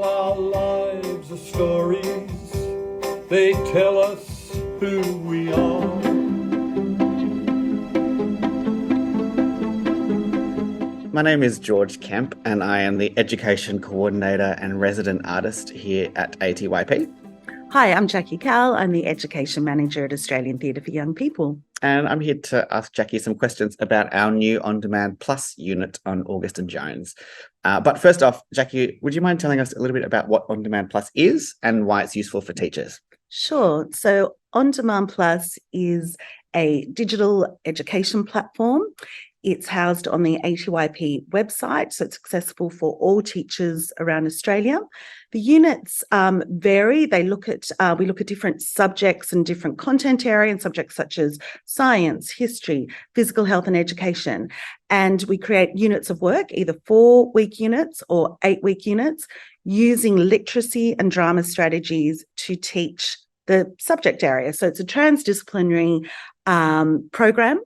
Our lives are stories, they tell us who we are. My name is George Kemp, and I am the Education Coordinator and Resident Artist here at ATYP. Hi, I'm Jacqui Cowell. I'm the Education Manager at Australian Theatre for Young People. And I'm here to ask Jacqui some questions about our new On Demand Plus unit on August and Jones. But first off, Jacqui, would you mind telling us a little bit about what On Demand Plus is and why it's useful for teachers? Sure. So On Demand Plus is a digital education platform. It's housed on the ATYP website, so it's accessible for all teachers around Australia. The units vary. We look at different subjects and different content areas, subjects such as science, history, physical health and education. And we create units of work, either 4-week units or 8-week units, using literacy and drama strategies to teach the subject area. So it's a transdisciplinary program.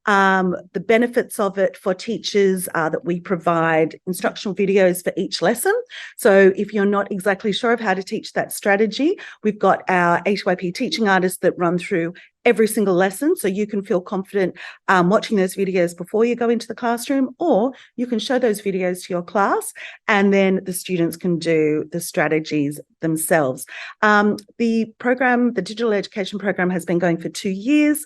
The benefits of it for teachers are that we provide instructional videos for each lesson. So if you're not exactly sure of how to teach that strategy, we've got our ATYP teaching artists that run through every single lesson, so you can feel confident watching those videos before you go into the classroom, or you can show those videos to your class and then the students can do the strategies themselves. The digital education program has been going for 2 years.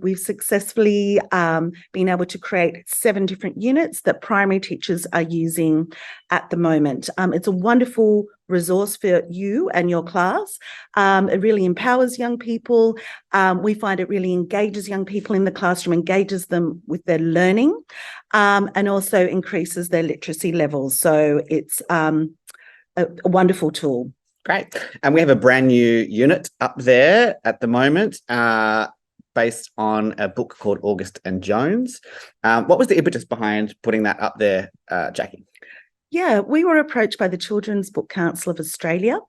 We've successfully been able to create 7 different units that primary teachers are using at the moment. It's a wonderful resource for you and your class. It really empowers young people. We find it really engages young people in the classroom, engages them with their learning, and also increases their literacy levels. So it's a wonderful tool. Great. And we have a brand new unit up there at the moment, based on a book called August and Jones. What was the impetus behind putting that up there, Jacqui? Yeah, we were approached by the Children's Book Council of Australia,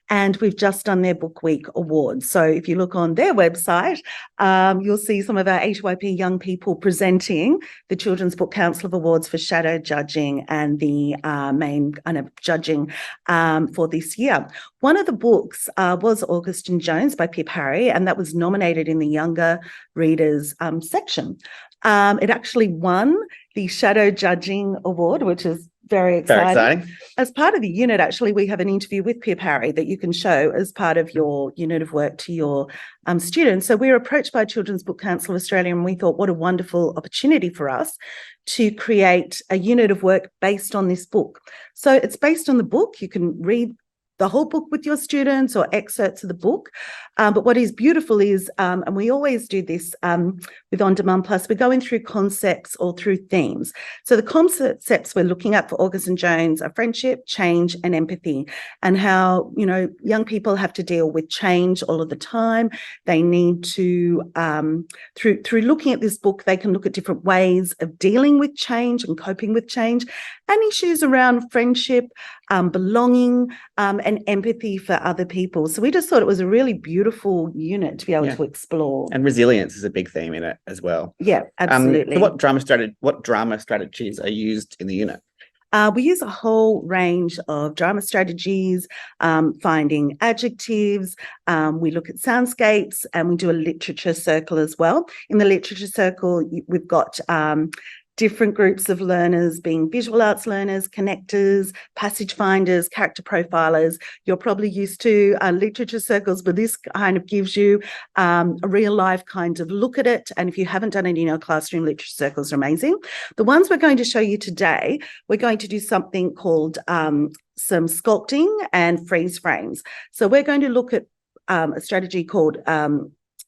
and we've just done their Book Week Awards. So if you look on their website, you'll see some of our ATYP young people presenting the Children's Book Council of Awards for shadow judging and the main kind of judging for this year. One of the books was August and Jones by Pip Harry, and that was nominated in the younger readers section. It actually won the Shadow Judging Award, which is very exciting. As part of the unit, actually, we have an interview with Pip Harry that you can show as part of your unit of work to your students. So we were approached by Children's Book Council of Australia, and we thought, what a wonderful opportunity for us to create a unit of work based on this book. So it's based on the book. You can read the whole book with your students or excerpts of the book. But what is beautiful is, and we always do this with On Demand Plus, we're going through concepts or through themes. So the concepts we're looking at for August and Jones are friendship, change, and empathy, and how, young people have to deal with change all of the time. They need to, through looking at this book, they can look at different ways of dealing with change and coping with change, and issues around friendship, belonging, and empathy for other people. So we just thought it was a really beautiful unit to be able to explore. And resilience is a big theme in it as well. Yeah, absolutely. So what drama strategies are used in the unit? We use a whole range of drama strategies, finding adjectives. We look at soundscapes, and we do a literature circle as well. In the literature circle, we've got different groups of learners, being visual arts learners, connectors, passage finders, character profilers. You're probably used to literature circles, but this kind of gives you a real life kind of look at it. And if you haven't done it in your classroom, literature circles are amazing. The ones we're going to show you today, we're going to do something called some sculpting and freeze frames. So we're going to look at a strategy called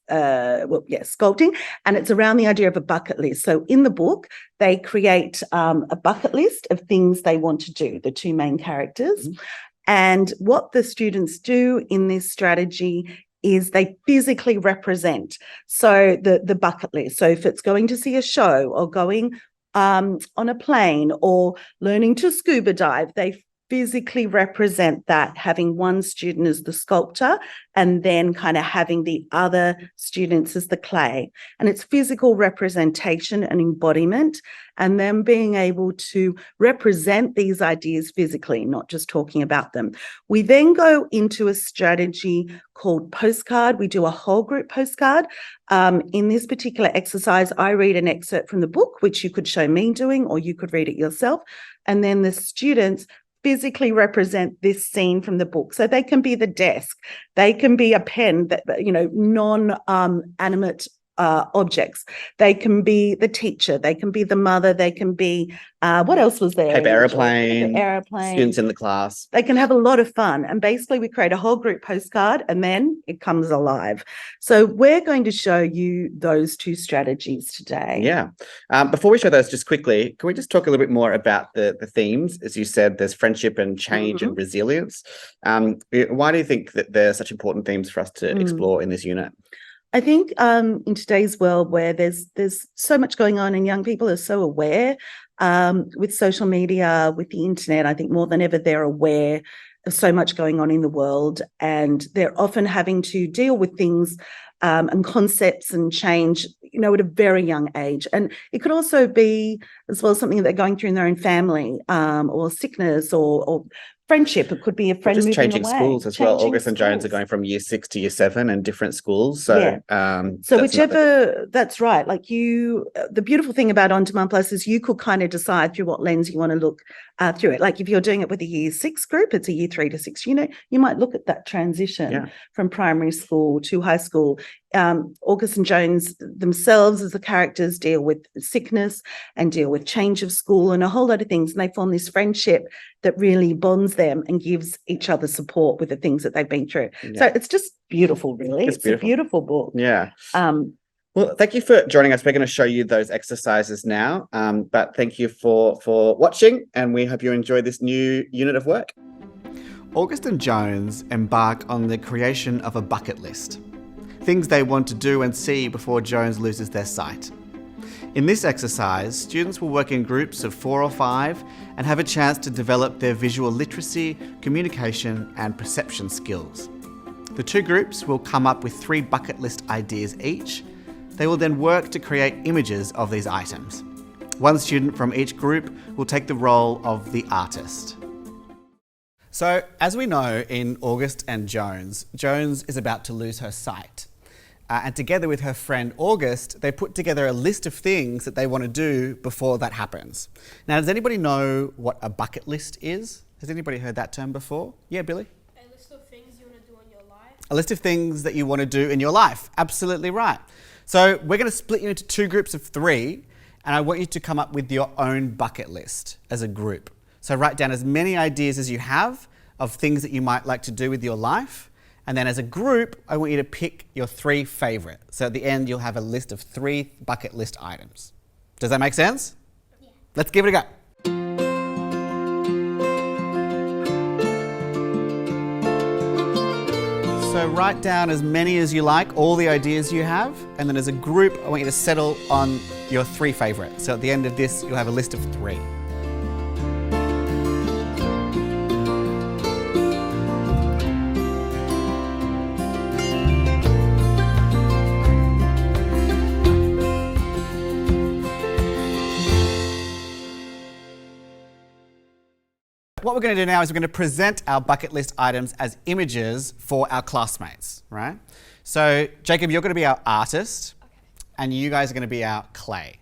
sculpting, and it's around the idea of a bucket list. So in the book, they create a bucket list of things they want to do, the 2 main characters. Mm-hmm. And what the students do in this strategy is they physically represent the bucket list. So if it's going to see a show or going on a plane or learning to scuba dive, they physically represent that, having one student as the sculptor and then kind of having the other students as the clay. And it's physical representation and embodiment, and then being able to represent these ideas physically, not just talking about them. We then go into a strategy called postcard. We do a whole group postcard. In this particular exercise, I read an excerpt from the book, which you could show me doing, or you could read it yourself. And then the students physically represent this scene from the book. So they can be the desk, they can be a pen, that, non-animate objects. They can be the teacher, they can be the mother, they can be, what else was there? Paper airplane, airplane. students in the class. They can have a lot of fun. And basically we create a whole group postcard and then it comes alive. So we're going to show you those two strategies today. Yeah. Before we show those, just quickly, can we just talk a little bit more about the themes? As you said, there's friendship and change and resilience. Why do you think that they're such important themes for us to explore in this unit? I think in today's world where there's so much going on and young people are so aware with social media, with the internet, I think more than ever they're aware of so much going on in the world, and they're often having to deal with things and concepts and change, at a very young age. And it could also be as well something that they're going through in their own family, or sickness, or friendship. It could be a friend just moving changing away. schools as well. Changing August and Jones are schools. going from year 6 to year 7 and different schools. So, So that's right. Like the beautiful thing about On Demand Plus is you could kind of decide through what lens you want to look through it. Like if you're doing it with a year 6 group, it's a year 3 to 6, you might look at that transition from primary school to high school. August and Jones themselves as the characters deal with sickness and deal with change of school and a whole lot of things. And they form this friendship that really bonds them and gives each other support with the things that they've been through. Yeah. So it's just beautiful, really. It's a beautiful book. Yeah. Well, thank you for joining us. We're going to show you those exercises now, but thank you for watching, and we hope you enjoy this new unit of work. August and Jones embark on the creation of a bucket list. Things they want to do and see before Jones loses their sight. In this exercise, students will work in groups of 4 or 5 and have a chance to develop their visual literacy, communication, and perception skills. The 2 groups will come up with 3 bucket list ideas each. They will then work to create images of these items. One student from each group will take the role of the artist. So, as we know in August and Jones, Jones is about to lose her sight. And together with her friend August, they put together a list of things that they want to do before that happens. Now, does anybody know what a bucket list is? Has anybody heard that term before? Yeah, Billy? A list of things you want to do in your life. A list of things that you want to do in your life. Absolutely right. So we're going to split you into 2 groups of 3, and I want you to come up with your own bucket list as a group. So write down as many ideas as you have of things that you might like to do with your life. And then as a group, I want you to pick your 3 favorite. So at the end, you'll have a list of 3 bucket list items. Does that make sense? Yeah. Let's give it a go. So write down as many as you like, all the ideas you have. And then as a group, I want you to settle on your 3 favorites. So at the end of this, you'll have a list of 3. What we're going to do now is we're going to present our bucket list items as images for our classmates, right? So, Jacob, you're going to be our artist, and you guys are going to be our clay,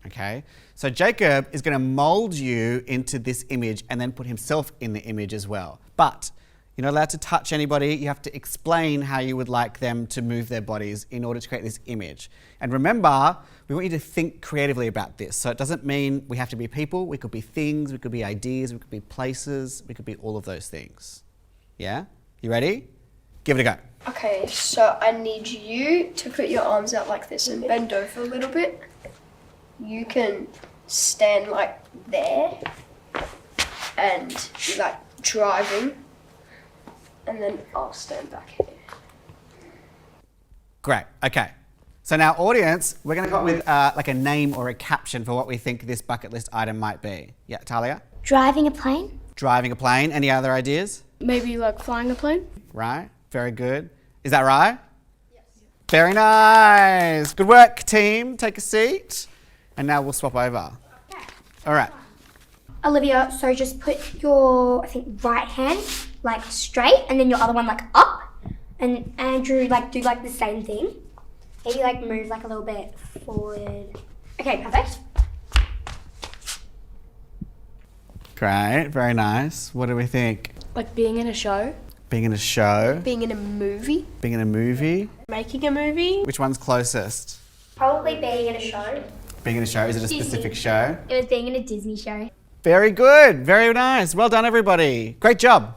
okay? So Jacob is going to mold you into this image and then put himself in the image as well. But you're not allowed to touch anybody. You have to explain how you would like them to move their bodies in order to create this image. And remember, we want you to think creatively about this. So it doesn't mean we have to be people. We could be things. We could be ideas. We could be places. We could be all of those things. Yeah? You ready? Give it a go. Okay, so I need you to put your arms out like this and bend over a little bit. You can stand like there and be like driving. And then I'll stand back here. Great, okay. So now audience, we're going to come up with like a name or a caption for what we think this bucket list item might be. Yeah, Talia? Driving a plane. Driving a plane. Any other ideas? Maybe like flying a plane? Right. Very good. Is that right? Yes. Very nice. Good work, team. Take a seat. And now we'll swap over. Okay. All right. Olivia, so just put your, I think, right hand like straight and then your other one like up. And Andrew, like do like the same thing. Maybe like move like a little bit forward. Okay, perfect. Great. Very nice. What do we think? Like being in a show? Being in a show. Being in a movie. Being in a movie. Making a movie? Which one's closest? Probably being in a show. Being in a show. Is it a specific show? It was being in a Disney show. Very good. Very nice. Well done, everybody. Great job.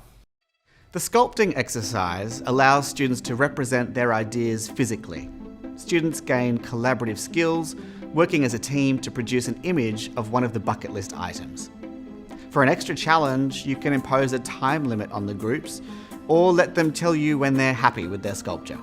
The sculpting exercise allows students to represent their ideas physically. Students gain collaborative skills, working as a team to produce an image of one of the bucket list items. For an extra challenge, you can impose a time limit on the groups or let them tell you when they're happy with their sculpture.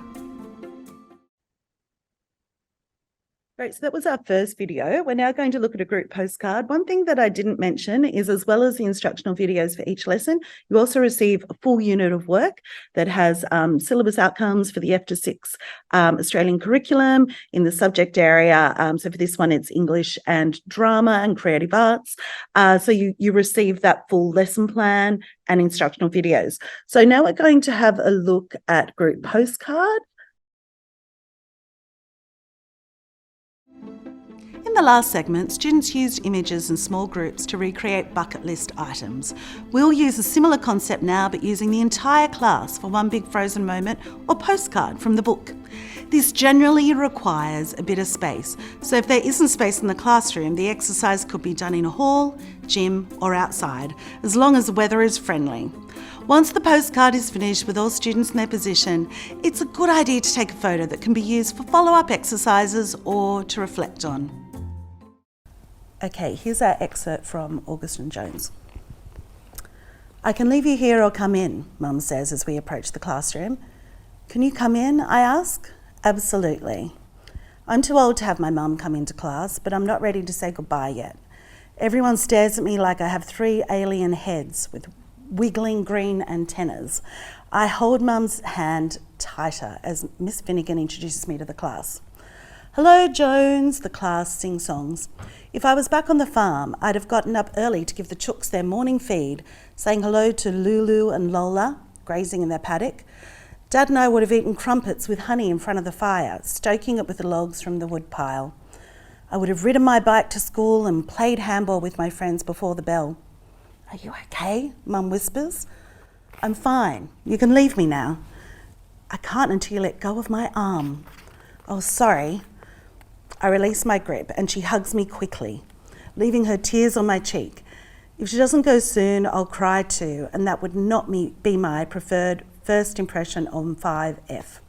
Great, so that was our first video. We're now going to look at a group postcard. One thing that I didn't mention is, as well as the instructional videos for each lesson, you also receive a full unit of work that has syllabus outcomes for the F to 6 Australian curriculum in the subject area. So for this one, it's English and drama and creative arts. So you receive that full lesson plan and instructional videos. So now we're going to have a look at group postcard. In the last segment, students used images in small groups to recreate bucket list items. We'll use a similar concept now, but using the entire class for one big frozen moment or postcard from the book. This generally requires a bit of space, so if there isn't space in the classroom, the exercise could be done in a hall, gym or outside, as long as the weather is friendly. Once the postcard is finished with all students in their position, it's a good idea to take a photo that can be used for follow-up exercises or to reflect on. Okay, here's our excerpt from August and Jones. I can leave you here or come in, Mum says as we approach the classroom. Can you come in, I ask? Absolutely. I'm too old to have my mum come into class, but I'm not ready to say goodbye yet. Everyone stares at me like I have 3 alien heads with wiggling green antennas. I hold Mum's hand tighter as Miss Finnegan introduces me to the class. Hello, Jones, the class sing-songs. If I was back on the farm, I'd have gotten up early to give the chooks their morning feed, saying hello to Lulu and Lola, grazing in their paddock. Dad and I would have eaten crumpets with honey in front of the fire, stoking it with the logs from the wood pile. I would have ridden my bike to school and played handball with my friends before the bell. Are you okay? Mum whispers. I'm fine. You can leave me now. I can't until you let go of my arm. Oh, sorry. I release my grip and she hugs me quickly, leaving her tears on my cheek. If she doesn't go soon, I'll cry too, and that would not be my preferred first impression on 5F.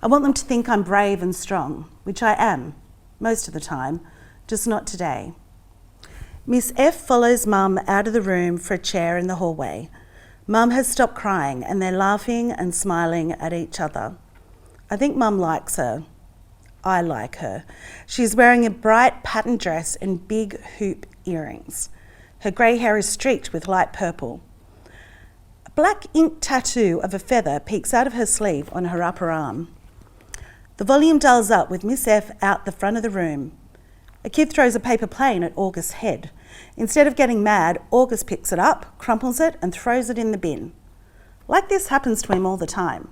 I want them to think I'm brave and strong, which I am, most of the time, just not today. Miss F follows Mum out of the room for a chair in the hallway. Mum has stopped crying and they're laughing and smiling at each other. I think Mum likes her. I like her. She's wearing a bright patterned dress and big hoop earrings. Her grey hair is streaked with light purple. A black ink tattoo of a feather peeks out of her sleeve on her upper arm. The volume dials up with Miss F out the front of the room. A kid throws a paper plane at August's head. Instead of getting mad, August picks it up, crumples it and throws it in the bin. Like this happens to him all the time.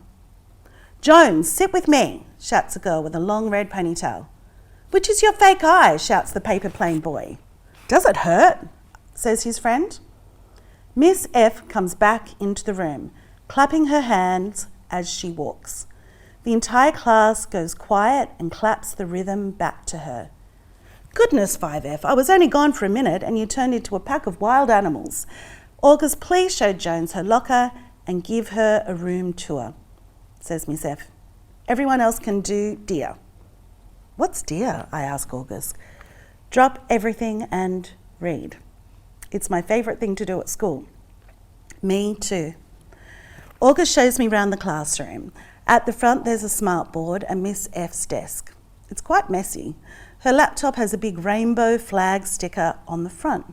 Jones, sit with me, shouts a girl with a long red ponytail. Which is your fake eye, shouts the paper plane boy. Does it hurt? Says his friend. Miss F comes back into the room, clapping her hands as she walks. The entire class goes quiet and claps the rhythm back to her. Goodness, 5F, I was only gone for a minute and you turned into a pack of wild animals. August, please show Jones her locker and give her a room tour, says Miss F. Everyone else can do dear. What's dear? I ask August. Drop everything and read. It's my favourite thing to do at school. Me too. August shows me round the classroom. At the front there's a smartboard and Miss F's desk. It's quite messy. Her laptop has a big rainbow flag sticker on the front.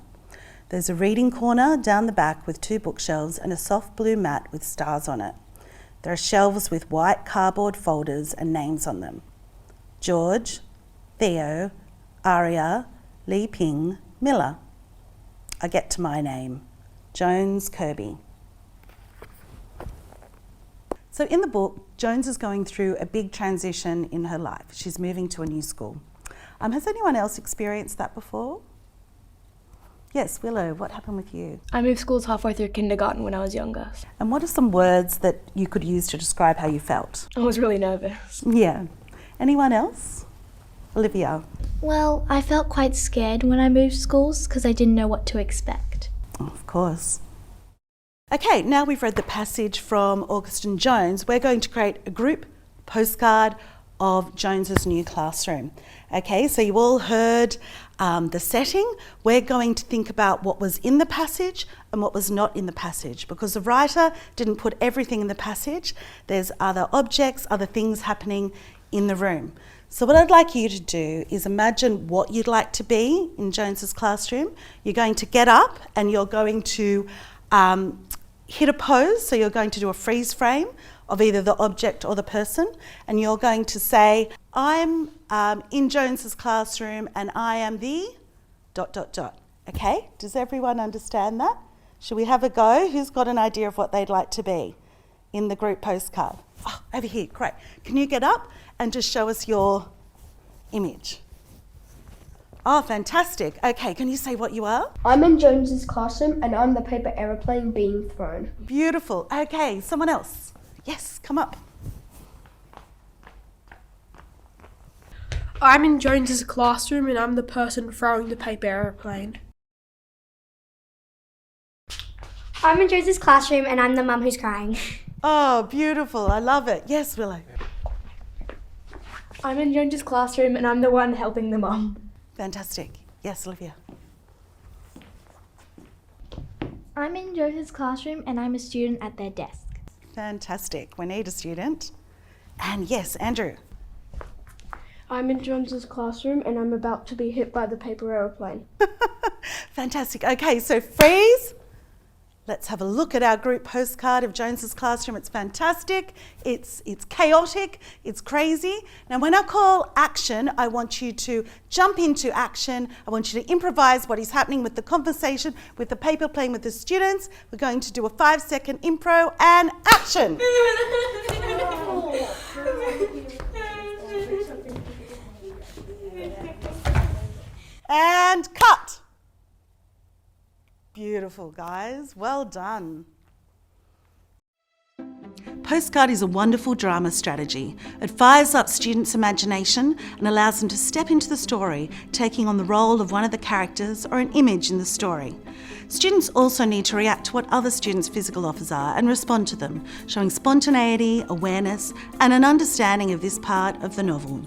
There's a reading corner down the back with 2 bookshelves and a soft blue mat with stars on it. There are shelves with white cardboard folders and names on them. George, Theo, Aria, Li Ping, Miller. I get to my name, Jones Kirby. So in the book, Jones is going through a big transition in her life. She's moving to a new school. Has anyone else experienced that before? Yes, Willow, what happened with you? I moved schools halfway through kindergarten when I was younger. And what are some words that you could use to describe how you felt? I was really nervous. Yeah. Anyone else? Olivia? Well, I felt quite scared when I moved schools because I didn't know what to expect. Oh, of course. Okay, now we've read the passage from Augustin Jones, we're going to create a group postcard of Jones's new classroom. Okay, so you all heard the setting. We're going to think about what was in the passage and what was not in the passage, because the writer didn't put everything in the passage. There's other objects, other things happening in the room. So what I'd like you to do is imagine what you'd like to be in Jones's classroom. You're going to get up and you're going to hit a pose, so you're going to do a freeze frame of either the object or the person, and you're going to say, I'm in Jones's classroom and I am the ... Okay, does everyone understand that? Should we have a go? Who's got an idea of what they'd like to be in the group postcard? Oh, over here, great. Can you get up and just show us your image? Oh, fantastic. Okay, can you say what you are? I'm in Jones's classroom and I'm the paper aeroplane being thrown. Beautiful. Okay, someone else. Yes, come up. I'm in Jones's classroom and I'm the person throwing the paper aeroplane. I'm in Jones's classroom and I'm the mum who's crying. Oh, beautiful. I love it. Yes, Willow. I'm in Jones's classroom and I'm the one helping the mum. Fantastic. Yes, Olivia. I'm in Joseph's classroom and I'm a student at their desk. Fantastic. We need a student. And yes, Andrew. I'm in Jones's classroom and I'm about to be hit by the paper aeroplane. Fantastic. Okay, so freeze. Let's have a look at our group postcard of Jones's classroom. It's fantastic. It's chaotic. It's crazy. Now, when I call action, I want you to jump into action. I want you to improvise what is happening with the conversation, with the paper plane with the students. We're going to do a 5-second impro and action. And cut. Beautiful, guys. Well done. Postcard is a wonderful drama strategy. It fires up students' imagination and allows them to step into the story, taking on the role of one of the characters or an image in the story. Students also need to react to what other students' physical offers are and respond to them, showing spontaneity, awareness, and an understanding of this part of the novel.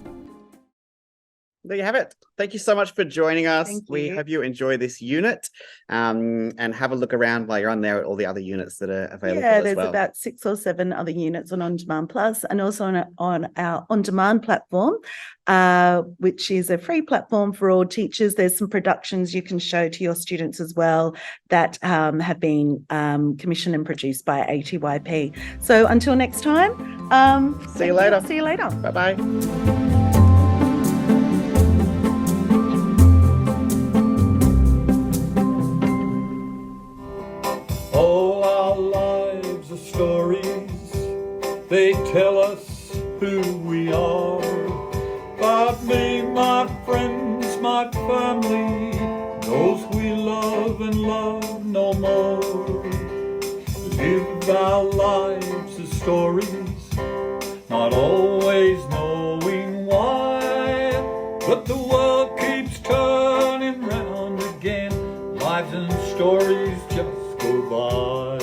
There you have it. Thank you so much for joining us. Thank We you. hope you enjoy this unit and have a look around while you're on there at all the other units that are available Yeah, as there's well. about 6 or 7 other units on On-Demand Plus, and also on our On-Demand platform, which is a free platform for all teachers. There's some productions you can show to your students as well that have been commissioned and produced by ATYP. So until next time, See you later. See you later. Bye-bye. All our lives are stories, they tell us who we are. But me, my friends, my family, those we love and love no more. Live our lives as stories, not always knowing why. But the world keeps turning round again, lives and stories just go by.